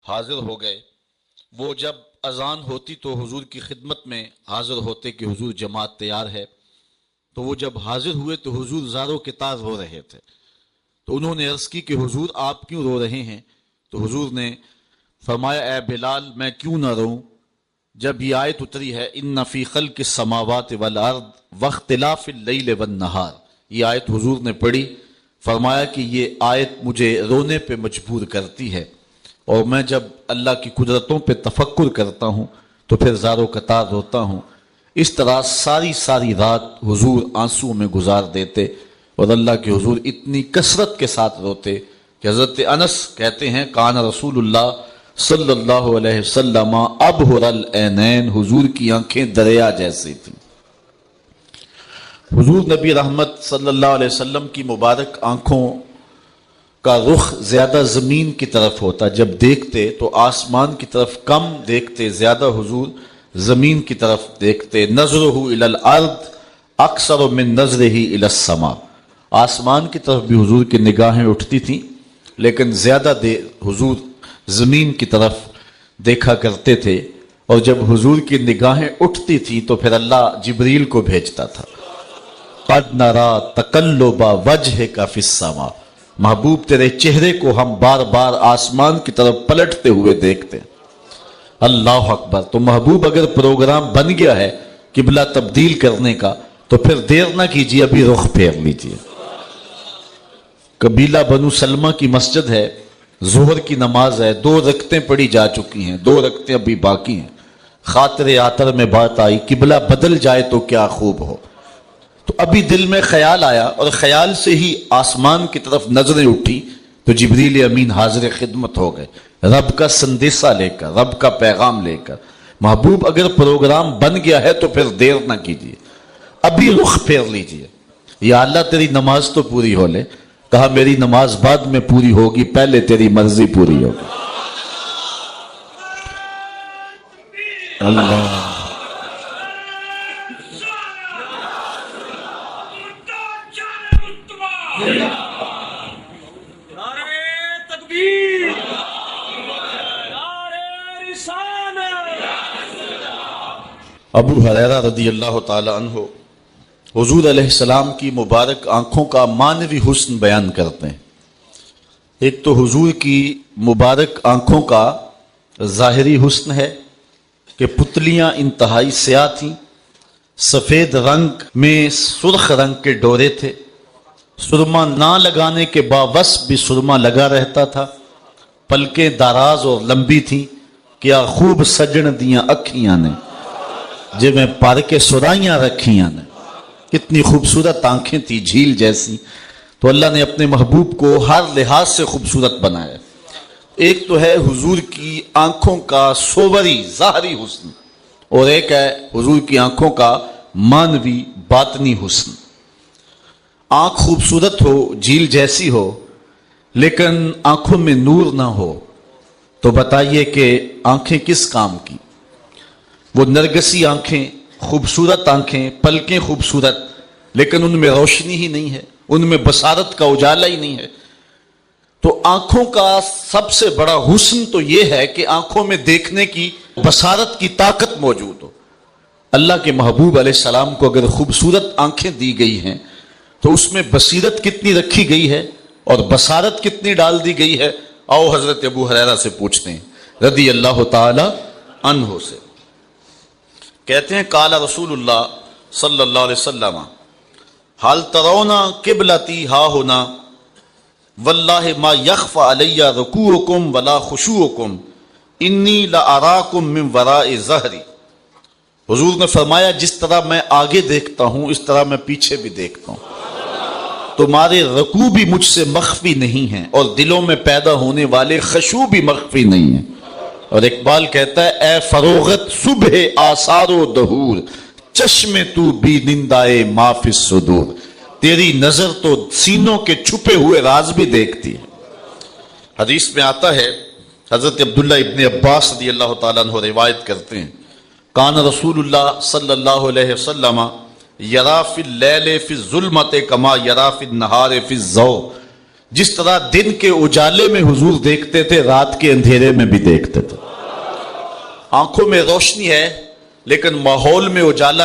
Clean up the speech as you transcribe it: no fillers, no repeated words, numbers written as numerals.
حاضر ہو گئے۔ وہ جب اذان ہوتی تو حضور کی خدمت میں حاضر ہوتے کہ حضور جماعت تیار ہے، تو وہ جب حاضر ہوئے تو حضور زاروں کے تار رو رہے تھے۔ تو انہوں نے عرض کی کہ حضور آپ کیوں رو رہے ہیں؟ تو حضور نے فرمایا اے بلال میں کیوں نہ روں جب یہ آیت اتری ہے ان فی خلق السماوات والارض واختلاف اللیل والنہار، یہ آیت حضور نے پڑھی، فرمایا کہ یہ آیت مجھے رونے پہ مجبور کرتی ہے، اور میں جب اللہ کی قدرتوں پہ تفکر کرتا ہوں تو پھر زارو قطار روتا ہوں۔ اس طرح ساری رات حضور آنسوں میں گزار دیتے اور اللہ کے حضور اتنی کثرت کے ساتھ روتے کہ حضرت انس کہتے ہیں کان رسول اللہ صلی اللہ علیہ وسلم ابہر العینین، حضور کی آنکھیں دریا جیسی تھیں۔ حضور نبی رحمت صلی اللہ علیہ وسلم کی مبارک آنکھوں کا رخ زیادہ زمین کی طرف ہوتا، جب دیکھتے تو آسمان کی طرف کم دیکھتے، زیادہ حضور زمین کی طرف دیکھتے۔ نظرہ الی الارض اکثر من نظرہ الی السماء، آسمان کی طرف بھی حضور کی نگاہیں اٹھتی تھیں لیکن زیادہ حضور زمین کی طرف دیکھا کرتے تھے، اور جب حضور کی نگاہیں اٹھتی تھی تو پھر اللہ جبریل کو بھیجتا تھا۔ قد نرا تقلب وجہک فی السماء، محبوب تیرے چہرے کو ہم بار بار آسمان کی طرف پلٹتے ہوئے دیکھتے ہیں۔ اللہ اکبر۔ تو محبوب اگر پروگرام بن گیا ہے قبلہ تبدیل کرنے کا تو پھر دیر نہ کیجیے، ابھی رخ پھیر لیجیے۔ قبیلہ بنو سلمہ کی مسجد ہے، ظہر کی نماز ہے، 2 رکعتیں پڑھی جا چکی ہیں، 2 رکعتیں ابھی باقی ہیں۔ خاطر آتر میں بات آئی قبلہ بدل جائے تو کیا خوب ہو، تو ابھی دل میں خیال آیا اور خیال سے ہی آسمان کی طرف نظریں اٹھی تو جبریل امین حاضر خدمت ہو گئے، رب کا سندیسہ لے کر، رب کا پیغام لے کر۔ محبوب اگر پروگرام بن گیا ہے تو پھر دیر نہ کیجیے، ابھی رخ پھیر لیجیے۔ یا اللہ تیری نماز تو پوری ہو لے، کہا میری نماز بعد میں پوری ہوگی، پہلے تیری مرضی پوری ہوگی۔ اللہ ابو ہریرہ رضی اللہ تعالی عنہ حضور علیہ السلام کی مبارک آنکھوں کا معنوی حسن بیان کرتے ہیں۔ ایک تو حضور کی مبارک آنکھوں کا ظاہری حسن ہے کہ پتلیاں انتہائی سیاہ تھیں، سفید رنگ میں سرخ رنگ کے ڈورے تھے، سرما نہ لگانے کے باوس بھی سرما لگا رہتا تھا، پلکیں دراز اور لمبی تھیں، کیا خوب سجن دیاں اکھیاں نے جے میں پار کے سرائیاں رکھیاں نے، کتنی خوبصورت آنکھیں تھی جھیل جیسی۔ تو اللہ نے اپنے محبوب کو ہر لحاظ سے خوبصورت بنایا۔ ایک تو ہے حضور کی آنکھوں کا صوری ظاہری حسن، اور ایک ہے حضور کی آنکھوں کا معنوی باطنی حسن۔ آنکھ خوبصورت ہو، جھیل جیسی ہو، لیکن آنکھوں میں نور نہ ہو تو بتائیے کہ آنکھیں کس کام کی؟ وہ نرگسی آنکھیں، خوبصورت آنکھیں، پلکیں خوبصورت، لیکن ان میں روشنی ہی نہیں ہے، ان میں بصارت کا اجالا ہی نہیں ہے۔ تو آنکھوں کا سب سے بڑا حسن تو یہ ہے کہ آنکھوں میں دیکھنے کی بصارت کی طاقت موجود ہو۔ اللہ کے محبوب علیہ السلام کو اگر خوبصورت آنکھیں دی گئی ہیں تو اس میں بصیرت کتنی رکھی گئی ہے اور بصارت کتنی ڈال دی گئی ہے؟ آؤ حضرت ابو ہریرہ سے پوچھتے ہیں رضی اللہ تعالی عنہ سے۔ کہتے ہیں قال رسول اللہ صلی اللہ علیہ وسلم حال ترون قبلتی ہا ہونا واللہ ما یخفى علی رکوعکم ولا خشوعکم انی لاراکم من وراء ظہری۔ حضور نے فرمایا جس طرح میں آگے دیکھتا ہوں اس طرح میں پیچھے بھی دیکھتا ہوں، تمہارے رکوع بھی مجھ سے مخفی نہیں ہیں اور دلوں میں پیدا ہونے والے خشوع بھی مخفی نہیں ہیں۔ اور اقبال کہتا ہے اے فروغت صبح آثار و دہور چشم تو بھی نندائے ما فی الصدور، تیری نظر تو سینوں کے چھپے ہوئے راز بھی دیکھتی ہے۔ حدیث میں آتا ہے، حضرت عبداللہ ابن عباس رضی اللہ تعالیٰ عنہ روایت کرتے ہیں کان رسول اللہ صلی اللہ علیہ وسلم یرا فی اللیل فی الظلمت کما یرا فی النہار فی الضوء، جس طرح دن کے اجالے میں حضور دیکھتے تھے رات کے اندھیرے میں بھی دیکھتے تھے. آنکھوں میں روشنی ہے لیکن ماحول میں اجالا